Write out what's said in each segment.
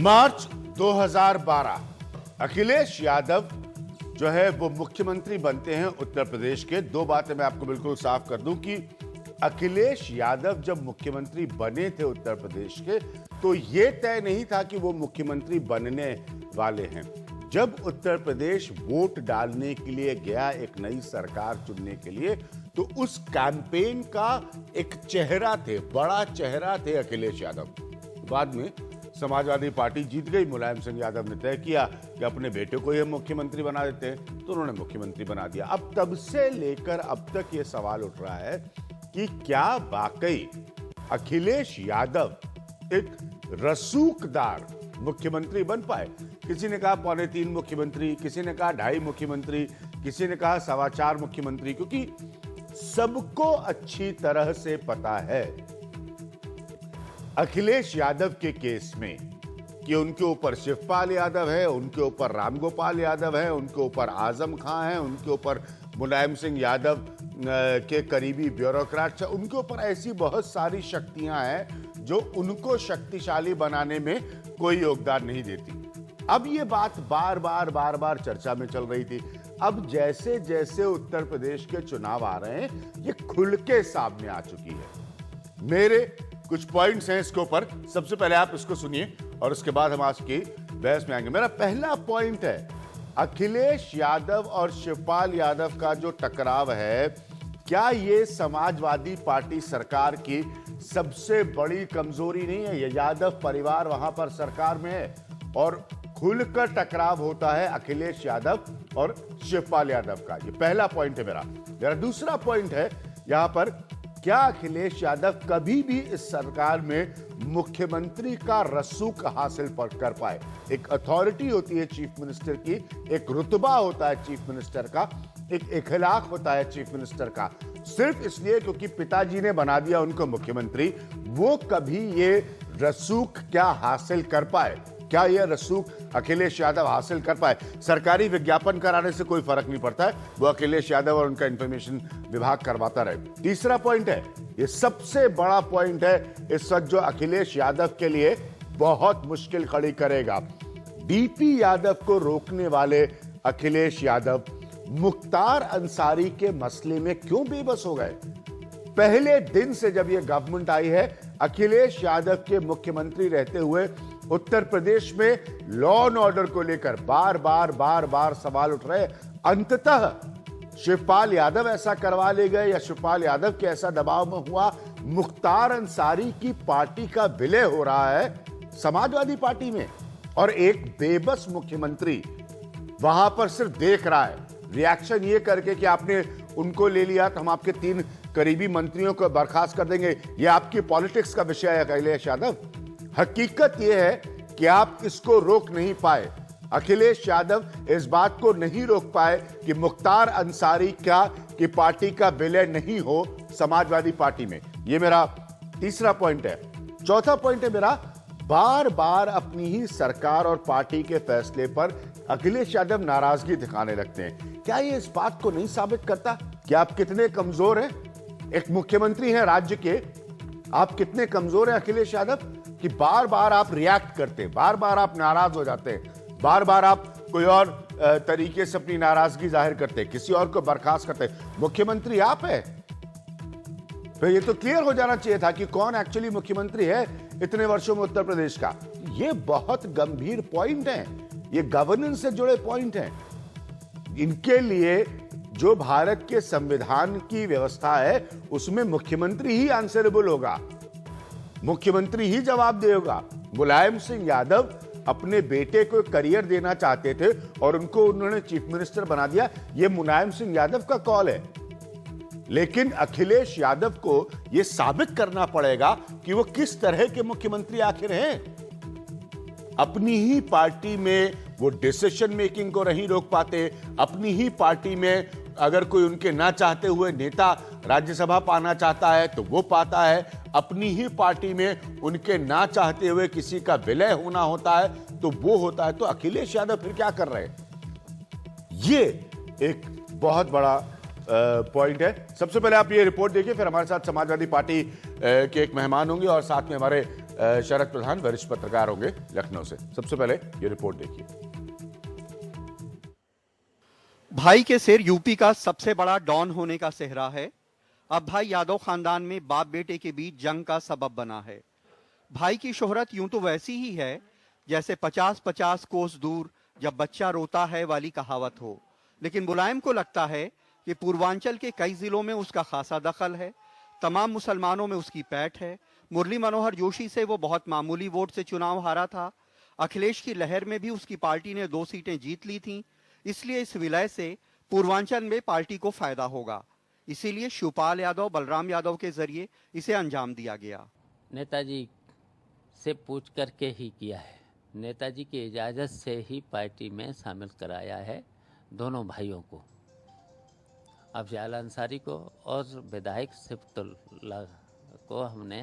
मार्च 2012 अखिलेश यादव जो है वो मुख्यमंत्री बनते हैं उत्तर प्रदेश के। दो बातें मैं आपको बिल्कुल साफ कर दूं कि अखिलेश यादव जब मुख्यमंत्री बने थे उत्तर प्रदेश के तो ये तय नहीं था कि वो मुख्यमंत्री बनने वाले हैं। जब उत्तर प्रदेश वोट डालने के लिए गया एक नई सरकार चुनने के लिए, तो उस कैंपेन का एक चेहरा थे, बड़ा चेहरा थे अखिलेश यादव। बाद में समाजवादी पार्टी जीत गई, मुलायम सिंह यादव ने तय किया कि अपने बेटे को ही मुख्यमंत्री बना देते हैं, तो उन्होंने मुख्यमंत्री बना दिया। अब तब से लेकर अब तक ये सवाल उठ रहा है कि क्या वाकई अखिलेश यादव एक रसूखदार मुख्यमंत्री बन पाए। किसी ने कहा 3.25 मुख्यमंत्री, किसी ने कहा 2.5 मुख्यमंत्री, किसी ने कहा 4.25 मुख्यमंत्री, क्योंकि सबको अच्छी तरह से पता है अखिलेश यादव के केस में कि उनके ऊपर शिवपाल यादव है, उनके ऊपर रामगोपाल यादव है, उनके ऊपर आजम खां है, उनके ऊपर मुलायम सिंह यादव के करीबी ब्यूरोक्रेट, उनके ऊपर ऐसी बहुत सारी शक्तियां हैं जो उनको शक्तिशाली बनाने में कोई योगदान नहीं देती। अब ये बात बार बार चर्चा में चल रही थी। अब जैसे जैसे उत्तर प्रदेश के चुनाव आ रहे हैं, ये खुल के सामने आ चुकी है। मेरे कुछ पॉइंट्स हैं इसके ऊपर, सबसे पहले आप इसको सुनिए और उसके बाद हम आज की बहस में आएंगे। मेरा पहला पॉइंट है अखिलेश यादव और शिवपाल यादव का जो टकराव है, क्या ये समाजवादी पार्टी सरकार की सबसे बड़ी कमजोरी नहीं है? ये यादव परिवार वहां पर सरकार में है और खुलकर टकराव होता है अखिलेश यादव और शिवपाल यादव का। ये पहला पॉइंट है मेरा दूसरा पॉइंट है यहां पर, क्या अखिलेश यादव कभी भी इस सरकार में मुख्यमंत्री का रसूख हासिल कर पाए? एक अथॉरिटी होती है चीफ मिनिस्टर की, एक रुतबा होता है चीफ मिनिस्टर का, एक इखलाक होता है चीफ मिनिस्टर का। सिर्फ इसलिए क्योंकि पिताजी ने बना दिया उनको मुख्यमंत्री, वो कभी ये रसूख क्या हासिल कर पाए? क्या यह रसूख अखिलेश यादव हासिल कर पाए? सरकारी विज्ञापन कराने से कोई फर्क नहीं पड़ता है, वो अखिलेश यादव और उनका इंफॉर्मेशन विभाग करवाता रहे। तीसरा पॉइंट है, ये सबसे बड़ा पॉइंट है इस वक्त जो अखिलेश यादव के लिए बहुत मुश्किल खड़ी करेगा। डीपी यादव को रोकने वाले अखिलेश यादव मुख्तार अंसारी के मसले में क्यों बेबस हो गए? पहले दिन से जब यह गवर्नमेंट आई है, अखिलेश यादव के मुख्यमंत्री रहते हुए उत्तर प्रदेश में लॉ एंड ऑर्डर को लेकर बार बार सवाल उठ रहे। अंततः शिवपाल यादव ऐसा करवा ले गए या शिवपाल यादव के ऐसा दबाव में हुआ, मुख्तार अंसारी की पार्टी का विलय हो रहा है समाजवादी पार्टी में और एक बेबस मुख्यमंत्री वहां पर सिर्फ देख रहा है, रिएक्शन ये करके कि आपने उनको ले लिया तो हम आपके 3 करीबी मंत्रियों को बर्खास्त कर देंगे। ये आपकी पॉलिटिक्स का विषय है अखिलेश यादव। हकीकत यह है कि आप इसको रोक नहीं पाए। अखिलेश यादव इस बात को नहीं रोक पाए कि मुख्तार अंसारी की पार्टी का विलय नहीं हो समाजवादी पार्टी में। यह मेरा तीसरा पॉइंट है। चौथा पॉइंट है मेरा, बार बार अपनी ही सरकार और पार्टी के फैसले पर अखिलेश यादव नाराजगी दिखाने लगते हैं। क्या यह इस बात को नहीं साबित करता कि आप कितने कमजोर हैं? एक मुख्यमंत्री हैं राज्य के, आप कितने कमजोर हैं अखिलेश यादव कि बार बार आप रिएक्ट करते हैं, बार बार आप नाराज हो जाते हैं, बार बार आप कोई और तरीके से अपनी नाराजगी जाहिर करते हैं, किसी और को बर्खास्त करते हैं। मुख्यमंत्री आप है, फिर ये तो क्लियर हो जाना चाहिए था कि कौन एक्चुअली मुख्यमंत्री है इतने वर्षों में उत्तर प्रदेश का। ये बहुत गंभीर पॉइंट है, ये गवर्नेंस से जुड़े पॉइंट हैं। इनके लिए जो भारत के संविधान की व्यवस्था है उसमें मुख्यमंत्री ही आंसरेबल होगा, मुख्यमंत्री ही जवाब देगा। मुलायम सिंह यादव अपने बेटे को करियर देना चाहते थे और उनको उन्होंने चीफ मिनिस्टर बना दिया, यह मुलायम सिंह यादव का कॉल है। लेकिन अखिलेश यादव को यह साबित करना पड़ेगा कि वो किस तरह के मुख्यमंत्री आखिर हैं। अपनी ही पार्टी में वो डिसीजन मेकिंग को नहीं रोक पाते, अपनी ही पार्टी में अगर कोई उनके ना चाहते हुए नेता राज्यसभा पाना चाहता है तो वो पाता है, अपनी ही पार्टी में उनके ना चाहते हुए किसी का विलय होना होता है तो वो होता है। तो अखिलेश यादव फिर क्या कर रहे हैं? ये एक बहुत बड़ा पॉइंट है। सबसे पहले आप ये रिपोर्ट देखिए, फिर हमारे साथ समाजवादी पार्टी के एक मेहमान होंगे और साथ में हमारे शरद प्रधान वरिष्ठ पत्रकार होंगे लखनऊ से। सबसे पहले ये रिपोर्ट देखिए। भाई के सिर यूपी का सबसे बड़ा डॉन होने का सेहरा है। अब भाई यादव खानदान में बाप बेटे के बीच जंग का सबब बना है। भाई की शोहरत यूं तो वैसी ही है जैसे 50-50 कोस दूर जब बच्चा रोता है वाली कहावत हो, लेकिन मुलायम को लगता है कि पूर्वांचल के कई जिलों में उसका खासा दखल है, तमाम मुसलमानों में उसकी पैठ है। मुरली मनोहर जोशी से वो बहुत मामूली वोट से चुनाव हारा था। अखिलेश की लहर में भी उसकी पार्टी ने 2 सीटें जीत ली थीं, इसलिए इस विलय से पूर्वांचल में पार्टी को फायदा होगा। इसीलिए शिवपाल यादव, बलराम यादव के जरिए इसे अंजाम दिया गया। नेताजी से पूछ करके ही किया है, नेताजी की इजाज़त से ही पार्टी में शामिल कराया है दोनों भाइयों को, अफजाल अंसारी को और विधायक सिफतुल्लाह को हमने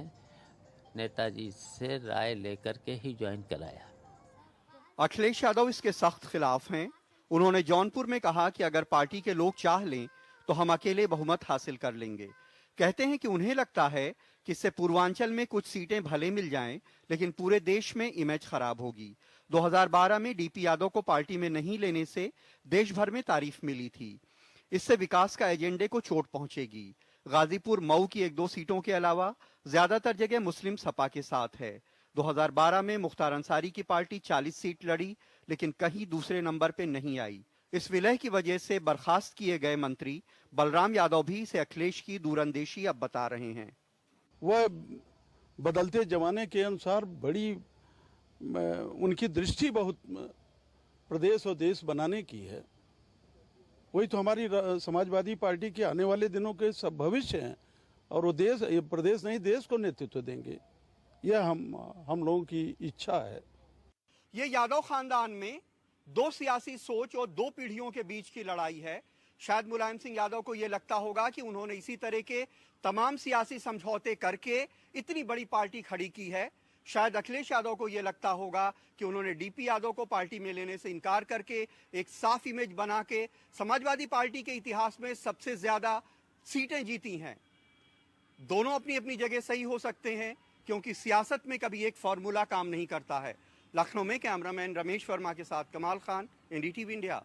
नेताजी से राय लेकर के ही ज्वाइन कराया। अखिलेश यादव इसके सख्त खिलाफ हैं। उन्होंने जौनपुर में कहा कि अगर पार्टी के लोग चाह लें तो हम अकेले बहुमत हासिल कर लेंगे। कहते हैं कि उन्हें लगता है कि इससे पूर्वांचल में कुछ सीटें भले मिल जाएं, लेकिन पूरे देश में इमेज खराब होगी। 2012 में डीपी यादव को पार्टी में नहीं लेने से देश भर में तारीफ मिली थी। इससे विकास का एजेंडे को चोट पहुंचेगी। गाजीपुर, मऊ की 1-2 सीटों के अलावा ज्यादातर जगह मुस्लिम सपा के साथ है। 2012 में मुख्तार अंसारी की पार्टी 40 सीट लड़ी, लेकिन कहीं दूसरे नंबर पे नहीं आई। इस विलय की वजह से बर्खास्त किए गए मंत्री बलराम यादव भी इसे अखिलेश की दूरंदेशी अब बता रहे हैं। वह बदलते जमाने के अनुसार बड़ी उनकी दृष्टि बहुत प्रदेश और देश बनाने की है। वही तो हमारी समाजवादी पार्टी के आने वाले दिनों के सब भविष्य हैं, और वो देश, ये प्रदेश नहीं देश को नेतृत्व देंगे। यह हम लोगों की इच्छा है। ये यादव खानदान में 2 सियासी सोच और 2 पीढ़ियों के बीच की लड़ाई है। शायद मुलायम सिंह यादव को यह लगता होगा कि उन्होंने इसी तरह के तमाम सियासी समझौते करके इतनी बड़ी पार्टी खड़ी की है। शायद अखिलेश यादव को यह लगता होगा कि उन्होंने डीपी यादव को पार्टी में लेने से इनकार करके एक साफ इमेज बना के समाजवादी पार्टी के इतिहास में सबसे ज्यादा सीटें जीती हैं। दोनों अपनी अपनी जगह सही हो सकते हैं, क्योंकि सियासत में कभी एक फॉर्मूला काम नहीं करता है। लखनऊ में कैमरामैन रमेश वर्मा के साथ कमाल खान, एनडीटीवी इंडिया।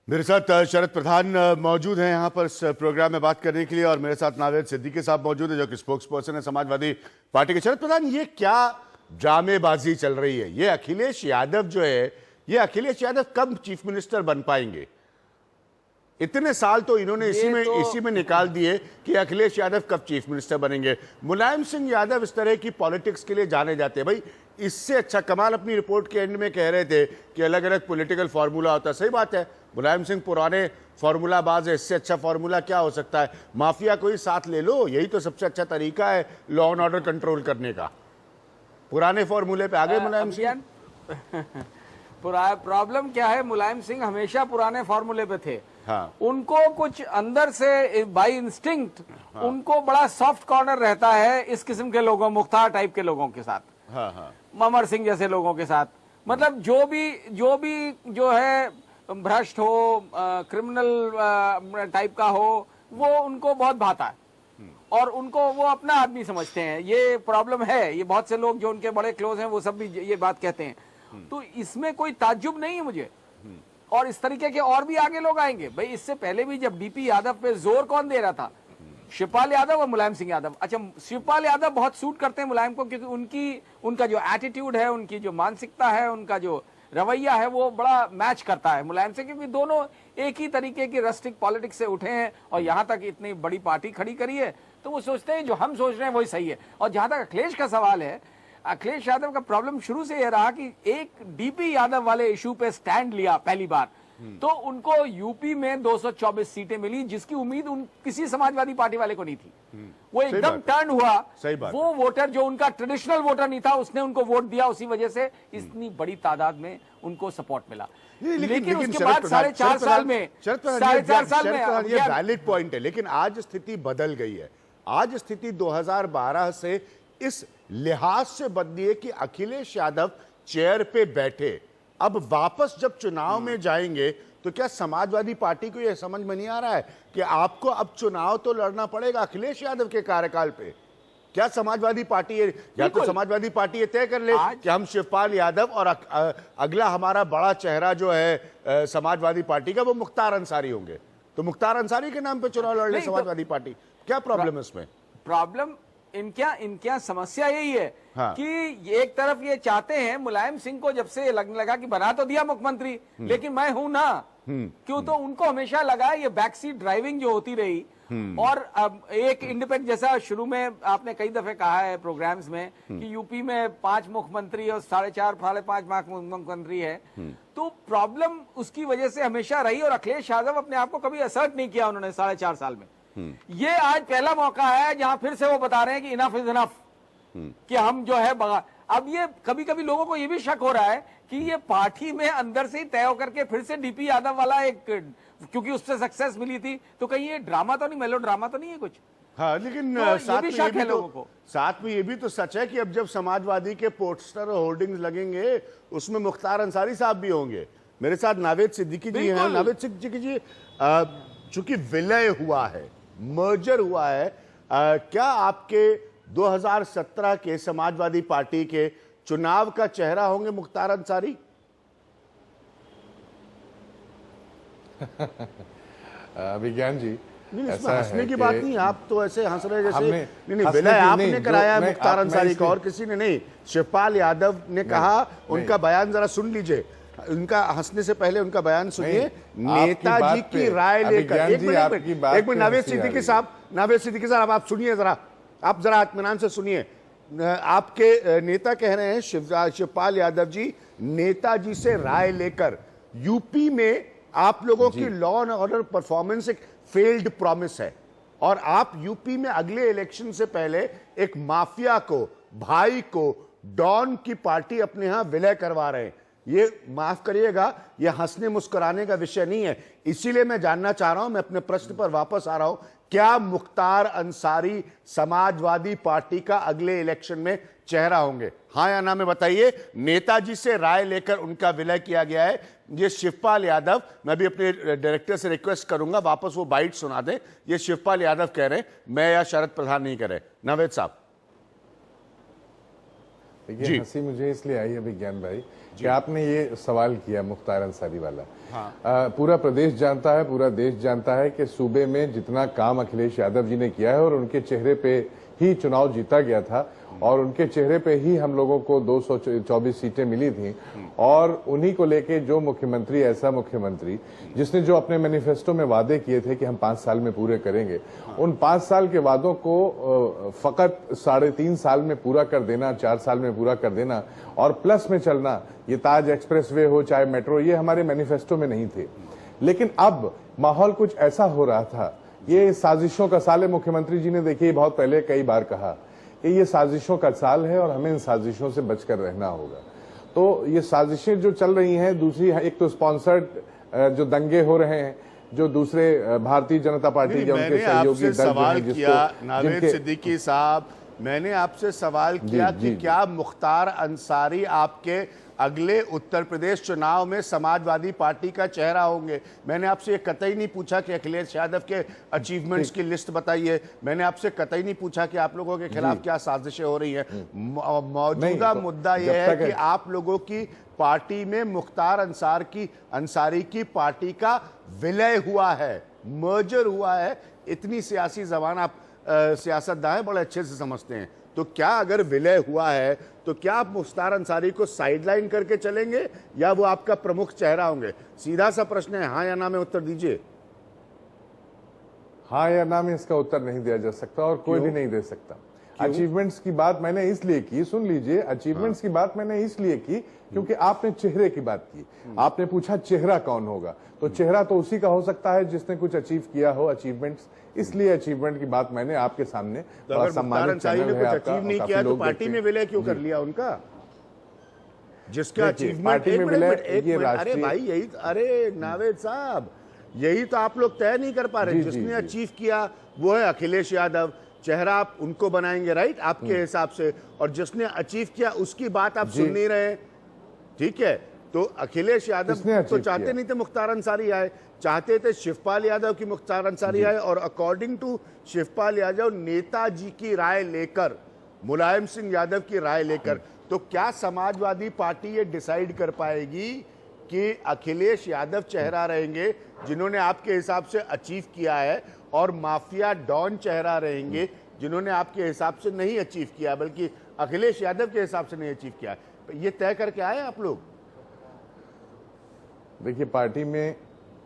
मेरे साथ शरद प्रधान मौजूद हैं यहाँ पर इस प्रोग्राम में बात करने के लिए, और मेरे साथ नावेद सिद्दीकी साहब मौजूद है जो कि स्पोक्स पर्सन है समाजवादी पार्टी के। शरद प्रधान, ये क्या ड्रामेबाजी चल रही है? ये अखिलेश यादव जो है, ये अखिलेश यादव कब चीफ मिनिस्टर बन पाएंगे? इतने साल तो इन्होंने इसी में निकाल दिए कि अखिलेश यादव कब चीफ मिनिस्टर बनेंगे। मुलायम सिंह यादव इस तरह की पॉलिटिक्स के लिए जाने जाते हैं। भाई, इससे अच्छा कमाल अपनी रिपोर्ट के एंड में कह रहे थे कि अलग अलग पॉलिटिकल फार्मूला होता है। सही बात है, मुलायम सिंह पुराने फार्मूलाबाज है, इससे अच्छा फार्मूला क्या हो सकता है? माफिया को ही साथ ले लो, यही तो सबसे अच्छा तरीका है लॉ एंड ऑर्डर कंट्रोल करने का। पुराने फार्मूले पे आगे मुलायम सिंह। प्रॉब्लम क्या है, मुलायम सिंह हमेशा पुराने फार्मूले पे थे। हाँ। उनको कुछ अंदर से बाय इंस्टिंक्ट उनको बड़ा सॉफ्ट कॉर्नर रहता है इस किस्म के लोगों, मुख्तार टाइप के लोगों के साथ, ममर सिंह जैसे लोगों के साथ। मतलब जो भी जो है भ्रष्ट हो, क्रिमिनल टाइप का हो, वो उनको बहुत भाता है और उनको वो अपना आदमी समझते हैं। ये प्रॉब्लम है। ये बहुत से लोग जो उनके बड़े क्लोज हैं वो सब भी ये बात कहते हैं। तो इसमें कोई ताज्जुब नहीं है मुझे। और इस तरीके के और भी आगे लोग आएंगे। भाई, इससे पहले भी जब डीपी यादव पे जोर कौन दे रहा था? शिवपाल यादव और मुलायम सिंह यादव। अच्छा, शिवपाल यादव बहुत सूट करते हैं मुलायम को, क्योंकि उनका जो एटीट्यूड है, उनकी जो मानसिकता है, उनका जो रवैया है, वो बड़ा मैच करता है मुलायम से, क्योंकि दोनों एक ही तरीके की रस्टिक पॉलिटिक्स से उठे हैं और यहाँ तक इतनी बड़ी पार्टी खड़ी करी है। तो वो सोचते हैं जो हम सोच रहे हैं वही सही है। और जहां तक अखिलेश का सवाल है, अखिलेश यादव का प्रॉब्लम शुरू से यह रहा कि एक डीपी यादव वाले इशू पे स्टैंड लिया पहली बार, तो उनको यूपी में 224 सीटें मिली, जिसकी उम्मीद किसी समाजवादी पार्टी वाले को नहीं थी। वो एकदम टर्न हुआ। वो वोटर जो उनका ट्रेडिशनल वोटर नहीं था, उसने उनको वोट दिया। उसी वजह से इतनी बड़ी तादाद में उनको सपोर्ट मिला। लेकिन उसके बाद 4.5 साल में ये वैलिड पॉइंट है, लेकिन आज स्थिति बदल गई है। आज स्थिति 2012 से इस लिहाज से बदली है कि अखिलेश यादव चेयर पे बैठे। अब वापस जब चुनाव में जाएंगे तो क्या समाजवादी पार्टी को यह समझ में नहीं आ रहा है कि आपको अब चुनाव तो लड़ना पड़ेगा अखिलेश यादव के कार्यकाल पे? क्या समाजवादी पार्टी है, या तो समाजवादी पार्टी ये तय कर ले कि हम शिवपाल यादव और अगला हमारा बड़ा चेहरा जो है समाजवादी पार्टी का वो मुख्तार अंसारी होंगे, तो मुख्तार अंसारी के नाम पे चुनाव लड़ ले समाजवादी पार्टी। क्या प्रॉब्लम है इसमें? प्रॉब्लम इनके समस्या यही है कि एक तरफ ये चाहते हैं मुलायम सिंह को, जब से लगने लगा कि बना तो दिया मुख्यमंत्री लेकिन मैं हूं ना, क्यों, तो उनको हमेशा लगा ये बैक सीट ड्राइविंग जो होती रही। और अब एक इंडिपेंडेंट, जैसा शुरू में आपने कई दफे कहा है प्रोग्राम्स में कि यूपी में 5 मुख्यमंत्री और 4.5 साढ़े 5 मुख्यमंत्री है, तो प्रॉब्लम उसकी वजह से हमेशा रही। और अखिलेश यादव अपने आप को कभी असर्ट नहीं किया उन्होंने 4.5 साल में। ये आज पहला मौका है जहां फिर से वो बता रहे हैं कि इनफ इज इनफ, कि हम जो है अब ये कभी कभी लोगों को ये भी शक हो रहा है कि ये पार्टी में अंदर से ही तय होकर के फिर से डीपी यादव वाला एक, क्योंकि उससे सक्सेस मिली थी, तो कहीं ये ड्रामा तो नहीं, मेलो ड्रामा तो नहीं है कुछ। हाँ, लेकिन तो साथ में ये भी तो सच है कि अब जब समाजवादी के पोस्टर और होर्डिंग्स लगेंगे उसमें मुख्तार अंसारी साहब भी होंगे। मेरे साथ नावेद सिद्दीकी जी हैं। नावेद सिद्दीकी जी, चूंकि विलय हुआ है, मर्जर हुआ है, क्या आपके 2017 के समाजवादी पार्टी के चुनाव का चेहरा होंगे मुख्तार अंसारी? विज्ञान जी, ऐसा हंसने की बात नहीं, आप तो ऐसे हंस रहे जैसे नहीं, विलय आपने कराया मुख्तार अंसारी का और किसी ने नहीं। शिवपाल यादव ने कहा, उनका बयान जरा सुन लीजिए, उनका हंसने से पहले उनका बयान सुनिए। नेताजी की राय लेकर, एक मिनट नावेद सिद्दीकी साहब आप सुनिए जरा, आप जरा इत्मीनान से सुनिए। आपके नेता कह रहे हैं, शिवपाल यादव जी, नेताजी से राय लेकर यूपी में आप लोगों की लॉ एंड ऑर्डर परफॉर्मेंस एक फेल्ड प्रॉमिस है, और आप यूपी में अगले इलेक्शन से पहले एक माफिया को, भाई को, डॉन की पार्टी अपने यहां विलय करवा रहे हैं। ये माफ करिएगा, ये हंसने मुस्कुराने का विषय नहीं है। इसीलिए मैं जानना चाह रहा हूं, मैं अपने प्रश्न पर वापस आ रहा हूं, क्या मुख्तार अंसारी समाजवादी पार्टी का अगले इलेक्शन में चेहरा होंगे? हाँ या ना में बताइए। नेताजी से राय लेकर उनका विलय किया गया है। ये शिवपाल यादव, मैं भी अपने डायरेक्टर से रिक्वेस्ट करूंगा वापस वो बाइट सुना दें। ये शिवपाल यादव कह रहे हैं, मैं या शरद प्रधान नहीं कह रहे। नावेद साहब। देखिए, हंसी मुझे इसलिए आई है विज्ञान भाई कि आपने ये सवाल किया मुख्तार अंसारी वाला। पूरा प्रदेश जानता है, पूरा देश जानता है कि सूबे में जितना काम अखिलेश यादव जी ने किया है, और उनके चेहरे पे ही चुनाव जीता गया था, और उनके चेहरे पे ही हम लोगों को 224 सीटें मिली थी। और उन्हीं को लेके जो मुख्यमंत्री, ऐसा मुख्यमंत्री जिसने जो अपने मैनिफेस्टो में वादे किए थे कि हम 5 साल में पूरे करेंगे, उन 5 साल के वादों को फकत 3.5 साल में पूरा कर देना, 4 साल में पूरा कर देना और प्लस में चलना, ये ताज एक्सप्रेसवे हो चाहे मेट्रो, ये हमारे मैनिफेस्टो में नहीं थे। लेकिन अब माहौल कुछ ऐसा हो रहा था, ये साजिशों का साल है। मुख्यमंत्री जी ने देखिए बहुत पहले कई बार कहा कि ये साजिशों का साल है और हमें इन साजिशों से बचकर रहना होगा। तो ये साजिशें जो चल रही हैं, दूसरी एक तो स्पॉन्सर्ड जो दंगे हो रहे हैं, जो दूसरे भारतीय जनता पार्टी के उनके सहयोगी दल सवाल किया नावेद सिद्दीकी साहब, मैंने आपसे सवाल किया कि क्या मुख्तार अंसारी आपके अगले उत्तर प्रदेश चुनाव में समाजवादी पार्टी का चेहरा होंगे? मैंने आपसे ये कतई नहीं पूछा कि अखिलेश यादव के अचीवमेंट्स की लिस्ट बताइए। मैंने आपसे कतई नहीं पूछा कि आप लोगों के खिलाफ क्या साजिशें हो रही हैं। मौजूदा मुद्दा यह है कि आप लोगों की पार्टी में मुख्तार अंसारी की पार्टी का विलय हुआ है, मर्जर हुआ है। इतनी सियासी जबान आप सियासतदान बड़े अच्छे से समझते हैं। तो क्या अगर विलय हुआ है तो क्या आप मुख्तार अंसारी को साइडलाइन करके चलेंगे या वो आपका प्रमुख चेहरा होंगे? सीधा सा प्रश्न है, हाँ या ना में उत्तर दीजिए। हाँ या ना में इसका उत्तर नहीं दिया जा सकता और कोई भी नहीं दे सकता। अचीवमेंट्स की बात मैंने इसलिए की, सुन लीजिए, अचीवमेंट्स की बात मैंने इसलिए की क्योंकि आपने चेहरे की बात की। आपने पूछा चेहरा कौन होगा, तो चेहरा तो उसी का हो सकता है जिसने कुछ अचीव किया हो, अचीवमेंट्स। इसलिए अचीवमेंट की बात मैंने आपके सामने, तो अगर मुख्तार अंसारी ने कुछ अचीव नहीं किया तो पार्टी में विलय क्यों कर लिया उनका? जिसका अचीवमेंट, पार्टी में विलय, अरे भाई यही, अरे नावेद साहब, यही तो आप लोग तय नहीं कर पा रहे। जिसने अचीव किया वो है अखिलेश यादव, चेहरा आप उनको बनाएंगे, राइट, आपके हिसाब से, और जिसने अचीव किया उसकी बात आप सुन नहीं रहे। ठीक है, तो अखिलेश यादव किसने तो achieve चाहते किया? नहीं थे मुख्तार अंसारी आए, चाहते थे शिवपाल यादव की मुख्तार अंसारी आए, और अकॉर्डिंग टू शिवपाल यादव नेताजी की राय लेकर, मुलायम सिंह यादव की राय लेकर, तो क्या समाजवादी पार्टी ये डिसाइड कर पाएगी कि अखिलेश यादव चेहरा रहेंगे जिन्होंने आपके हिसाब से अचीव किया है, और माफिया डॉन चेहरा रहेंगे जिन्होंने आपके हिसाब से नहीं अचीव किया, बल्कि अखिलेश यादव के हिसाब से नहीं अचीव किया? ये तय करके आए आप लोग? देखिए, पार्टी में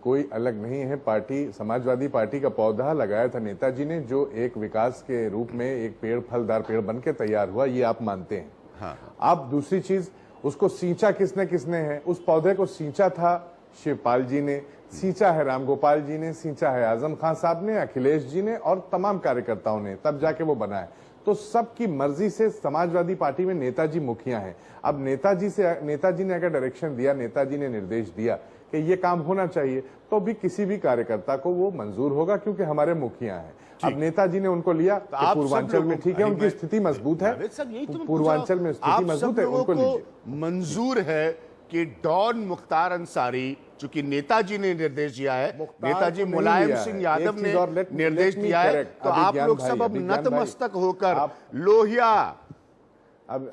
कोई अलग नहीं है। पार्टी, समाजवादी पार्टी का पौधा लगाया था नेताजी ने, जो एक विकास के रूप में एक पेड़, फलदार पेड़ बन के तैयार हुआ, ये आप मानते हैं। हाँ। अब दूसरी चीज, उसको सींचा किसने किसने है? उस पौधे को सींचा था शिवपाल जी ने, सींचा है रामगोपाल जी ने, सींचा है आजम खान साहब ने, अखिलेश जी ने और तमाम कार्यकर्ताओं ने, तब जाके वो बना है। तो सबकी मर्जी से समाजवादी पार्टी में नेताजी मुखिया हैं। अब नेताजी ने अगर डायरेक्शन दिया, नेताजी ने निर्देश दिया कि ये काम होना चाहिए, तो भी किसी भी कार्यकर्ता को वो मंजूर होगा, क्योंकि हमारे मुखिया हैं। अब नेताजी ने उनको लिया, तो पूर्वांचल में ठीक है, उनकी स्थिति मजबूत है, पूर्वांचल में स्थिति मजबूत है, उनको लीजिए। मंजूर है कि डॉन मुख्तार अंसारी, चूंकि नेताजी ने निर्देश दिया है, नेताजी मुलायम सिंह यादव ने निर्देश दिया है, तो आप लोग सब अब नतमस्तक होकर लोहिया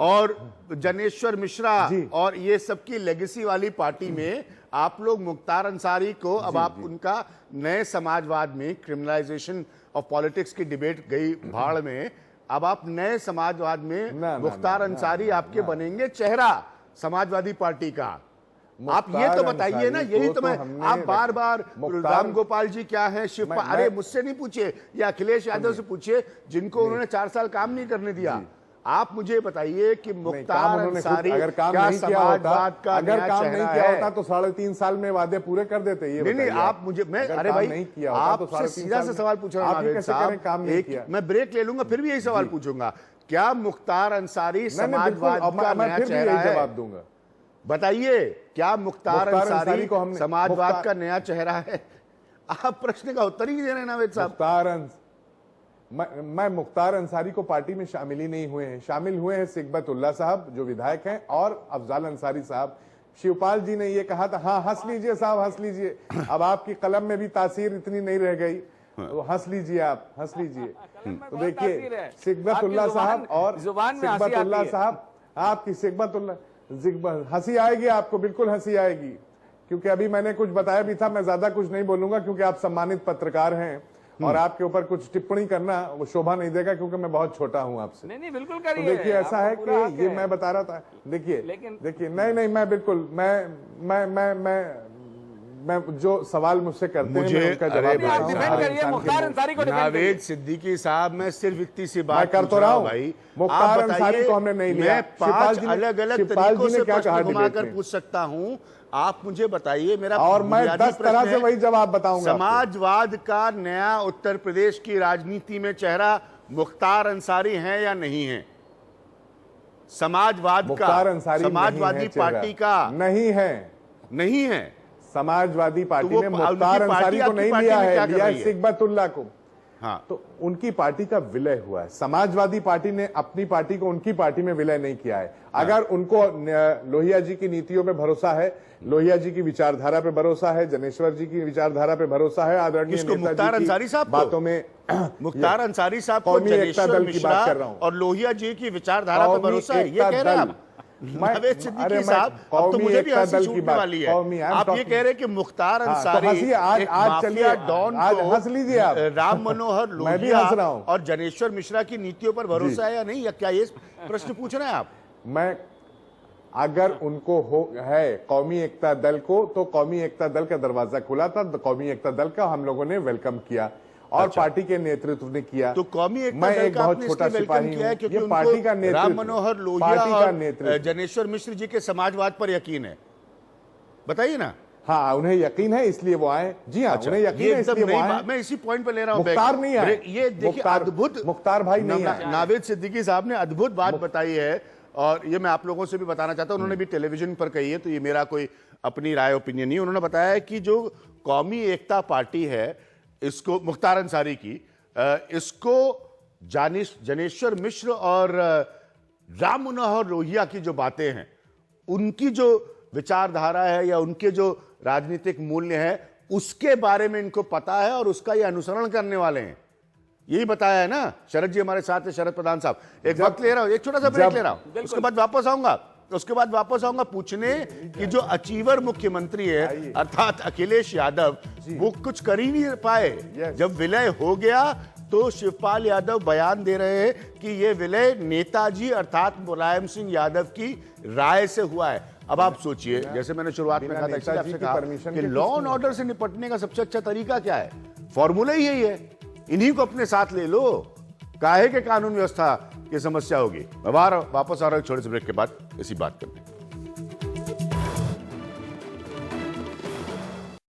और जनेश्वर मिश्रा और ये सबकी लेगेसी वाली पार्टी में आप लोग मुख्तार अंसारी को, अब आप उनका नए समाजवाद में, क्रिमिनलाइजेशन ऑफ पॉलिटिक्स की डिबेट गई भाड़ में, अब आप नए समाजवाद में मुख्तार अंसारी आपके बनेंगे चेहरा समाजवादी पार्टी का। आप ये तो बताइए ना, यही तो मैं, आप बार बार राम गोपाल जी क्या है, शिवपाल, अरे मुझसे नहीं पूछिए, या अखिलेश यादव से पूछिए जिनको उन्होंने 4 साल काम नहीं करने दिया। आप मुझे बताइए कि मुख्तार अंसारी क्या समाजवाद का नया चेहरा है? तो 3.5 साल में वादे पूरे कर देते। ये नहीं, आप मुझे, मैं, अरे भाई आपसे सीधा से सवाल पूछ रहा हूँ साहब, मैं ब्रेक ले लूंगा फिर भी यही सवाल पूछूंगा, क्या मुख्तार अंसारी समाजवाद का नया चेहरा है? जवाब दूंगा। बताइए, क्या मुख्तार अंसारी समाजवाद का नया चेहरा है? आप प्रश्न का उत्तर ही नहीं दे रहे नावेद साहब। मैं मुख्तार अंसारी को पार्टी में शामिल ही नहीं हुए हैं। शामिल हुए हैं सिकबतुल्ला साहब जो विधायक हैं, और अफजाल अंसारी साहब। शिवपाल जी ने ये कहा था, हाँ हंस लीजिए साहब, हंस लीजिए, अब आपकी कलम में भी तासीर इतनी नहीं रह गई, तो हंस लीजिए, आप हंस लीजिए। तो देखिए, सिकबतुल्ला साहब और सिकबतुल्ला साहब, आपकी सिकबतुल्ला, हंसी आएगी आपको, बिल्कुल हंसी आएगी, क्योंकि अभी मैंने कुछ बताया भी था। मैं ज्यादा कुछ नहीं बोलूंगा, क्योंकि आप सम्मानित पत्रकार हैं और आपके ऊपर कुछ टिप्पणी करना वो शोभा नहीं देगा, क्योंकि मैं बहुत छोटा हूं आपसे। नहीं बिल्कुल करिए। तो देखिए, ऐसा है कि ये मैं बता रहा था, देखिए नहीं, मैं बिल्कुल, मैं जो सवाल मुझसे करते हैं मैं उनका जवाब देता हूं। नावेद सिद्दीकी साहब, मैं सिर्फ इतनी सी बात कर तो रहा हूं भाई, मुख्तार अंसारी को हमने नहीं लिया। मैं 5 अलग-अलग तरीकों से प्रश्न घुमाकर पूछ सकता हूं, आप मुझे बताइए। मेरा और मैं 10 तरह से वही जवाब बताऊंगा। समाजवाद का नया उत्तर प्रदेश की राजनीति में चेहरा मुख्तार अंसारी है या नहीं है? समाजवाद का, समाजवादी पार्टी का नहीं है। समाजवादी पार्टी ने मुख्तार अंसारी को नहीं लिया है, लिया है सिकबतुल्ला को। हाँ, तो उनकी पार्टी का विलय हुआ है। समाजवादी पार्टी ने अपनी पार्टी को उनकी पार्टी में विलय नहीं किया है। अगर उनको लोहिया जी की नीतियों पे भरोसा है, लोहिया जी की विचारधारा पे भरोसा है, जनेश्वर जी की विचारधारा पे भरोसा है, आदरणीय मुख्तार अंसारी साहब बातों में, मुख्तार अंसारी साहब को जनेश्वर मिश्रा और लोहिया जी की विचारधारा पे भरोसा है, ये कह रहे हैं नावेद सिद्दीकी साहब। अब तो मुझे भी हंसी छूटने वाली है। आप ये कह रहे हैं कि मुख्तार अंसारी आज चलिए डॉन आज हंस लीजिए आप, राम मनोहर लोहिया और जनेश्वर मिश्रा की नीतियों पर भरोसा है या नहीं, या क्या ये प्रश्न पूछ रहे हैं आप? मैं, अगर उनको है कौमी एकता दल को, तो कौमी एकता दल का दरवाजा खुला था, कौमी एकता दल का हम लोगों ने वेलकम किया और पार्टी के नेतृत्व ने किया। तो कौमी एकता मैं दल एक का बहुत छोटा सिपाही हूं, क्योंकि ये पार्टी का नेतृत्व, राम मनोहर लोहिया और जनेश्वर मिश्र जी के समाजवाद पर यकीन है, बताइए ना। हाँ, उन्हें यकीन है इसलिए वो आए। जी हाँ, उन्हें यकीन है इसलिए वो आए। मैं इसी पॉइंट पे ले रहा हूं। मुख्तार नहीं आए, ये देखिए, अद्भुत मुख्तार भाई नहीं आए। नावेद सिद्दीकी साहब ने अद्भुत बात बताई है, और ये मैं आप लोगों से भी बताना चाहता हूं। उन्होंने भी टेलीविजन पर कही है, तो ये मेरा कोई अपनी राय ओपिनियन नहीं। उन्होंने बताया है कि जो कौमी एकता पार्टी है, इसको, मुख्तार अंसारी की, इसको जनेश्वर मिश्र और राम मनोहर लोहिया की जो बातें हैं, उनकी जो विचारधारा है या उनके जो राजनीतिक मूल्य है उसके बारे में इनको पता है और उसका ये अनुसरण करने वाले हैं। यही बताया है ना। शरद जी हमारे साथ है, शरद प्रधान साहब। एक वक्त ले रहा हूं, एक छोटा सा ब्रेक ले रहा हूं, उसके बाद वापस आऊंगा पूछने कि जो अचीवर मुख्यमंत्री है अर्थात अखिलेश यादव, वो कुछ कर ही नहीं पाए। जब विलय हो गया तो शिवपाल यादव बयान दे रहे हैं कि ये विलय नेताजी अर्थात मुलायम सिंह यादव की राय से हुआ है। अब आप सोचिए, जैसे मैंने शुरुआत में कहा था, इसलिए आपसे कहा कि लॉ एंड ऑर्डर से निपटने का सबसे अच्छा तरीका क्या है? फॉर्मूला ही यही है, इन्हीं को अपने साथ ले लो, काहे के कानून व्यवस्था की समस्या होगी। मैं वापस आ रहा हूं छोटे से ब्रेक के बाद इसी बात करने।